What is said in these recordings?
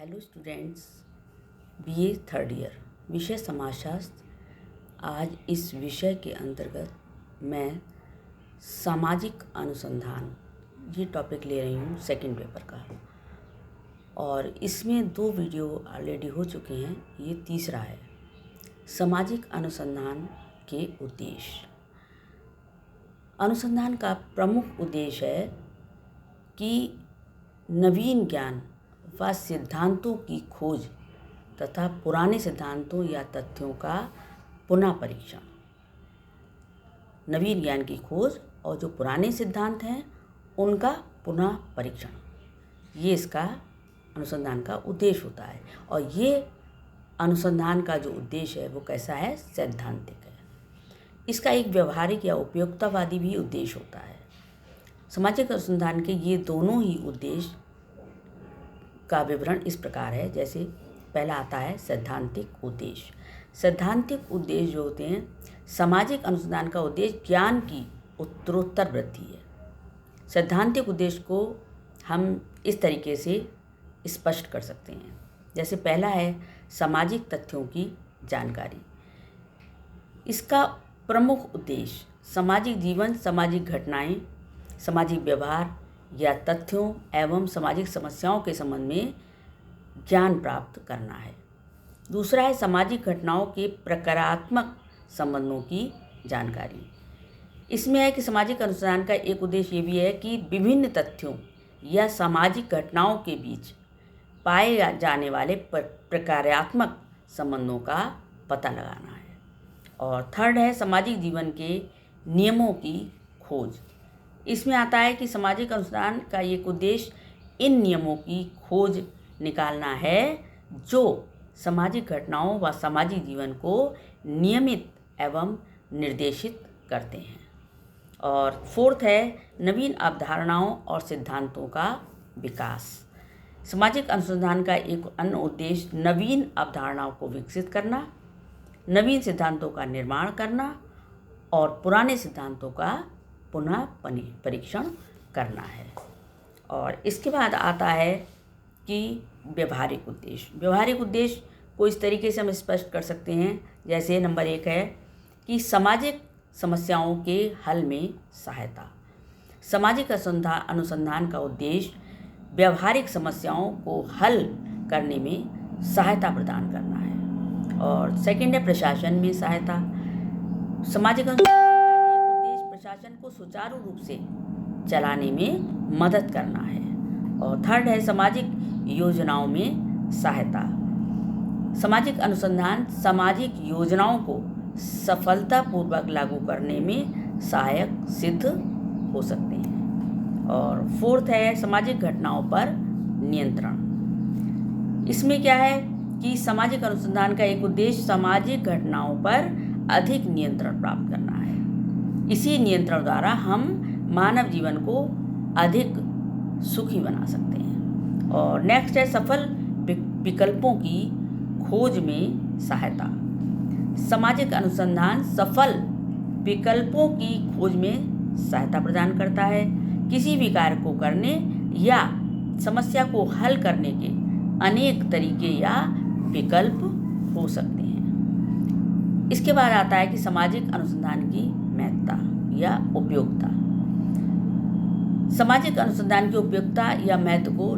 Hello students, BA third year, विषय समाजशास्त्र। आज इस विषय के अंतर्गत मैं सामाजिक अनुसंधान ये टॉपिक ले रही हूँ सेकंड पेपर का। और इसमें 2 वीडियो ऑलरेडी हो चुके हैं, ये तीसरा है। सामाजिक अनुसंधान के उद्देश्य। अनुसंधान का प्रमुख उद्देश्य है कि नवीन ज्ञान व सिद्धांतों की खोज तथा पुराने सिद्धांतों या तथ्यों का पुनः परीक्षण। नवीन ज्ञान की खोज और जो पुराने सिद्धांत हैं उनका पुनः परीक्षण, ये इसका अनुसंधान का उद्देश्य होता है। और ये अनुसंधान का जो उद्देश्य है वो कैसा है? सैद्धांतिक है। इसका एक व्यवहारिक या उपयोगितावादी भी उद्देश्य होता है। सामाजिक अनुसंधान के ये दोनों ही उद्देश्य का विवरण इस प्रकार है। जैसे पहला आता है सैद्धांतिक उद्देश्य। सैद्धांतिक उद्देश्य जो होते हैं, सामाजिक अनुसंधान का उद्देश्य ज्ञान की उत्तरोत्तर वृद्धि है। सैद्धांतिक उद्देश्य को हम इस तरीके से स्पष्ट कर सकते हैं। जैसे पहला है सामाजिक तथ्यों की जानकारी। इसका प्रमुख उद्देश्य सामाजिक जीवन, सामाजिक घटनाएं, सामाजिक व्यवहार या तथ्यों एवं सामाजिक समस्याओं के संबंध में ज्ञान प्राप्त करना है। दूसरा है सामाजिक घटनाओं के प्रकारात्मक संबंधों की जानकारी। इसमें है कि सामाजिक अनुसंधान का एक उद्देश्य ये भी है कि विभिन्न तथ्यों या सामाजिक घटनाओं के बीच पाए जाने वाले प्रकारात्मक संबंधों का पता लगाना है। और थर्ड है सामाजिक जीवन के नियमों की खोज। इसमें आता है कि सामाजिक अनुसंधान का एक उद्देश्य इन नियमों की खोज निकालना है जो सामाजिक घटनाओं व सामाजिक जीवन को नियमित एवं निर्देशित करते हैं। और फोर्थ है नवीन अवधारणाओं और सिद्धांतों का विकास। सामाजिक अनुसंधान का एक अन्य उद्देश्य नवीन अवधारणाओं को विकसित करना, नवीन सिद्धांतों का निर्माण करना और पुराने सिद्धांतों का पुनः परीक्षण करना है। और इसके बाद आता है कि व्यवहारिक उद्देश्य। व्यवहारिक उद्देश्य को इस तरीके से हम स्पष्ट कर सकते हैं। जैसे नंबर 1 है कि सामाजिक समस्याओं के हल में सहायता। सामाजिक अनुसंधान का उद्देश्य व्यवहारिक समस्याओं को हल करने में सहायता प्रदान करना है। और सेकंड है प्रशासन में सहायता। सामाजिक अनुसंधान प्रशासन को सुचारू रूप से चलाने में मदद करना है। और थर्ड है सामाजिक योजनाओं में सहायता। सामाजिक अनुसंधान सामाजिक योजनाओं को सफलतापूर्वक लागू करने में सहायक सिद्ध हो सकते हैं। और फोर्थ है सामाजिक घटनाओं पर नियंत्रण। इसमें क्या है कि सामाजिक अनुसंधान का एक उद्देश्य सामाजिक घटनाओं पर अधिक नियंत्रण प्राप्त करना है। इसी नियंत्रण द्वारा हम मानव जीवन को अधिक सुखी बना सकते हैं। और नेक्स्ट है सफल विकल्पों की खोज में सहायता। सामाजिक अनुसंधान सफल विकल्पों की खोज में सहायता प्रदान करता है। किसी भी कार्य को करने या समस्या को हल करने के अनेक तरीके या विकल्प हो सकते हैं। इसके बाद आता है कि सामाजिक अनुसंधान की महत्ता या उपयोगिता। सामाजिक अनुसंधान की उपयोगिता या महत्व को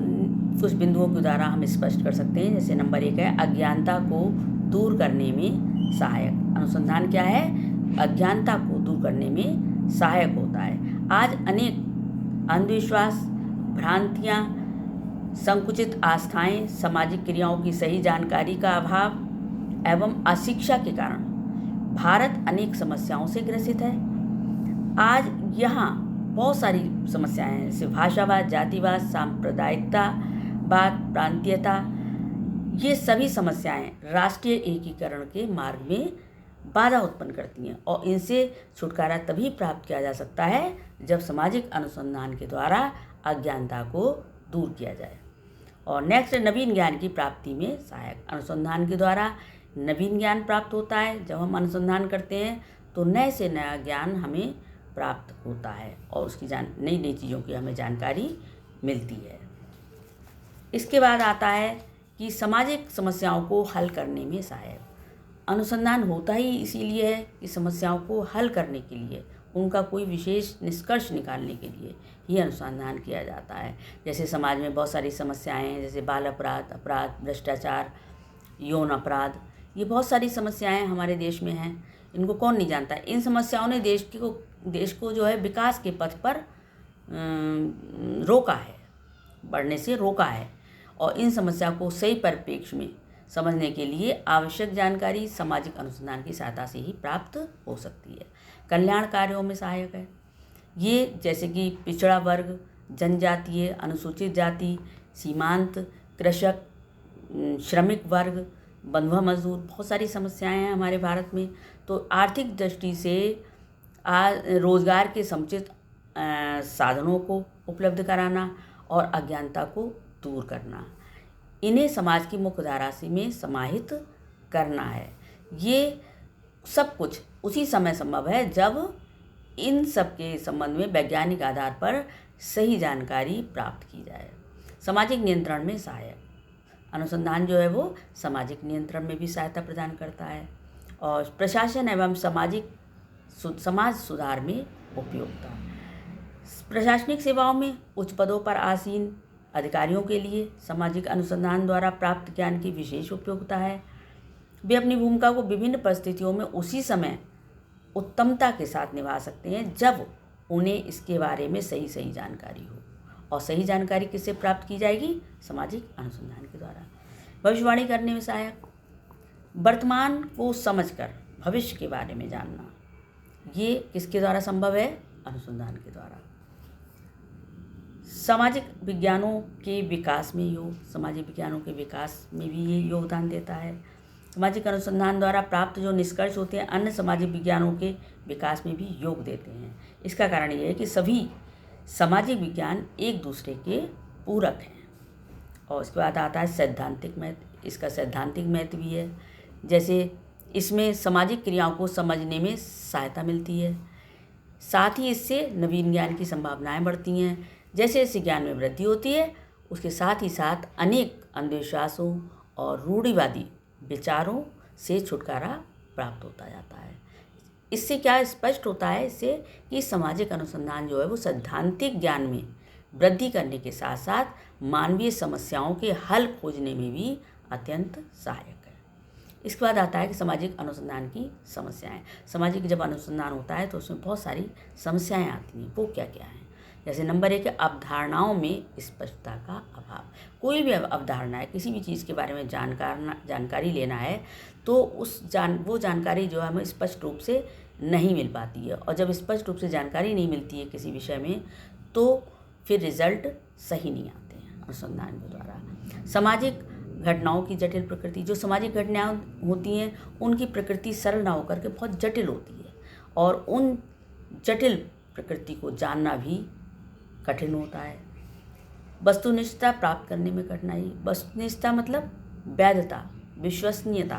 कुछ बिंदुओं के द्वारा हम स्पष्ट कर सकते हैं। जैसे नंबर 1 है अज्ञानता को दूर करने में सहायक। अनुसंधान क्या है? अज्ञानता को दूर करने में सहायक होता है। आज अनेक अंधविश्वास, भ्रांतियाँ, संकुचित आस्थाएं, सामाजिक क्रियाओं की सही जानकारी का अभाव एवं अशिक्षा के कारण भारत अनेक समस्याओं से ग्रसित है। आज यहाँ बहुत सारी समस्याएं हैं, जैसे भाषावाद, जातिवाद, सांप्रदायिकतावाद, प्रांतीयता। ये सभी समस्याएं राष्ट्रीय एकीकरण के मार्ग में बाधा उत्पन्न करती हैं और इनसे छुटकारा तभी प्राप्त किया जा सकता है जब सामाजिक अनुसंधान के द्वारा अज्ञानता को दूर किया जाए। और नेक्स्ट नवीन ज्ञान की प्राप्ति में सहायक। अनुसंधान के द्वारा नवीन ज्ञान प्राप्त होता है। जब हम अनुसंधान करते हैं तो नए से नया ज्ञान हमें प्राप्त होता है और उसकी नई नई चीज़ों की हमें जानकारी मिलती है। इसके बाद आता है कि सामाजिक समस्याओं को हल करने में सहायक। अनुसंधान होता ही इसीलिए है कि समस्याओं को हल करने के लिए, उनका कोई विशेष निष्कर्ष निकालने के लिए ही अनुसंधान किया जाता है। जैसे समाज में बहुत सारी समस्याएं हैं, जैसे बाल अपराध, भ्रष्टाचार, यौन अपराध, ये बहुत सारी समस्याएं हमारे देश में हैं। इनको कौन नहीं जानता है। इन समस्याओं ने देश को जो है विकास के पथ पर रोका है, बढ़ने से रोका है। और इन समस्या को सही परिप्रेक्ष्य में समझने के लिए आवश्यक जानकारी सामाजिक अनुसंधान की सहायता से ही प्राप्त हो सकती है। कल्याण कार्यों में सहायक है ये, जैसे कि पिछड़ा वर्ग, जनजातीय, अनुसूचित जाति, सीमांत, कृषक, श्रमिक वर्ग, बंधुआ मजदूर, बहुत सारी समस्याएं हैं हमारे भारत में। तो आर्थिक दृष्टि से रोजगार के समुचित साधनों को उपलब्ध कराना और अज्ञानता को दूर करना, इन्हें समाज की मुख्य धारा में समाहित करना है। ये सब कुछ उसी समय संभव है जब इन सब के संबंध में वैज्ञानिक आधार पर सही जानकारी प्राप्त की जाए। सामाजिक नियंत्रण में सहायक, अनुसंधान जो है वो सामाजिक नियंत्रण में भी सहायता प्रदान करता है और प्रशासन एवं समाज सुधार में उपयोगिता। प्रशासनिक सेवाओं में उच्च पदों पर आसीन अधिकारियों के लिए सामाजिक अनुसंधान द्वारा प्राप्त ज्ञान की विशेष उपयोगिता है। वे अपनी भूमिका को विभिन्न परिस्थितियों में उसी समय उत्तमता के साथ निभा सकते हैं जब उन्हें इसके बारे में सही जानकारी हो। और सही जानकारी किससे प्राप्त की जाएगी? सामाजिक अनुसंधान के द्वारा। भविष्यवाणी करने में सहायक, वर्तमान को समझकर भविष्य के बारे में जानना, ये किसके द्वारा संभव है? अनुसंधान के द्वारा। सामाजिक विज्ञानों के विकास में योग, सामाजिक विज्ञानों के विकास में भी ये योगदान देता है। सामाजिक अनुसंधान द्वारा प्राप्त जो निष्कर्ष होते हैं अन्य सामाजिक विज्ञानों के विकास में भी योग देते हैं। इसका कारण ये है कि सभी सामाजिक विज्ञान एक दूसरे के पूरक हैं। और इसके बाद आता है सैद्धांतिक महत्व। इसका सैद्धांतिक महत्व भी है, जैसे इसमें सामाजिक क्रियाओं को समझने में सहायता मिलती है, साथ ही इससे नवीन ज्ञान की संभावनाएं बढ़ती हैं। जैसे जैसे ज्ञान में वृद्धि होती है उसके साथ ही साथ अनेक अंधविश्वासों और रूढ़िवादी विचारों से छुटकारा प्राप्त होता जाता है। इससे क्या स्पष्ट होता है इससे कि सामाजिक अनुसंधान जो है वो सैद्धांतिक ज्ञान में वृद्धि करने के साथ साथ मानवीय समस्याओं के हल खोजने में भी अत्यंत सहायक है। इसके बाद आता है कि सामाजिक अनुसंधान की समस्याएं। सामाजिक जब अनुसंधान होता है तो उसमें बहुत सारी समस्याएं आती हैं। वो क्या क्या हैं? जैसे नंबर 1 है अवधारणाओं में स्पष्टता का अभाव। कोई भी अवधारणा है, किसी भी चीज़ के बारे में जानकारी लेना है तो वो जानकारी जो है हमें स्पष्ट रूप से नहीं मिल पाती है। और जब स्पष्ट रूप से जानकारी नहीं मिलती है किसी विषय में तो फिर रिजल्ट सही नहीं आते हैं अनुसंधान के द्वारा। सामाजिक घटनाओं की जटिल प्रकृति, जो सामाजिक घटनाएं होती हैं उनकी प्रकृति सरल ना होकर के बहुत जटिल होती है और उन जटिल प्रकृति को जानना भी कठिन होता है। वस्तुनिष्ठता प्राप्त करने में कठिनाई। वस्तुनिष्ठता मतलब वैधता, विश्वसनीयता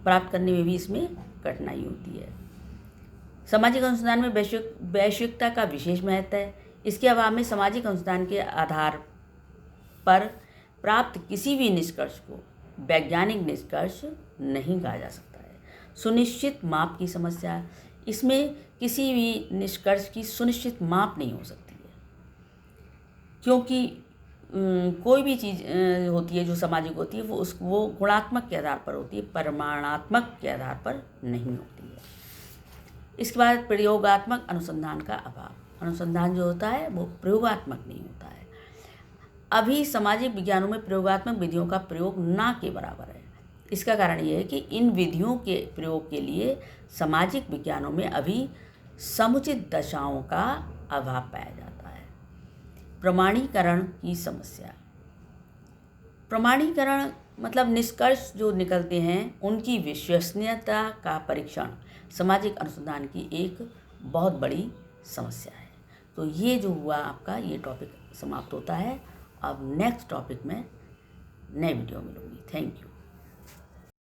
प्राप्त करने में भी इसमें कठिनाई होती है। सामाजिक अनुसंधान में वैश्विकता का विशेष महत्व है। इसके अभाव में सामाजिक अनुसंधान के आधार पर प्राप्त किसी भी निष्कर्ष को वैज्ञानिक निष्कर्ष नहीं कहा जा सकता है। सुनिश्चित माप की समस्या, इसमें किसी भी निष्कर्ष की सुनिश्चित माप नहीं हो सकती है, क्योंकि कोई भी चीज़ होती है जो सामाजिक होती है वो गुणात्मक के आधार पर होती है, परिमाणात्मक के आधार पर नहीं होती है। इसके बाद प्रयोगात्मक अनुसंधान का अभाव। अनुसंधान जो होता है वो प्रयोगात्मक नहीं होता है। अभी सामाजिक विज्ञानों में प्रयोगात्मक विधियों का प्रयोग ना के बराबर है। इसका कारण ये है कि इन विधियों के प्रयोग के लिए सामाजिक विज्ञानों में अभी समुचित दशाओं का अभाव पाया जाता है। प्रमाणीकरण की समस्या। प्रमाणीकरण मतलब निष्कर्ष जो निकलते हैं उनकी विश्वसनीयता का परीक्षण सामाजिक अनुसंधान की एक बहुत बड़ी समस्या है। तो ये जो हुआ आपका ये टॉपिक समाप्त होता है। अब नेक्स्ट टॉपिक में नए वीडियो मिलूंगी। Thank you.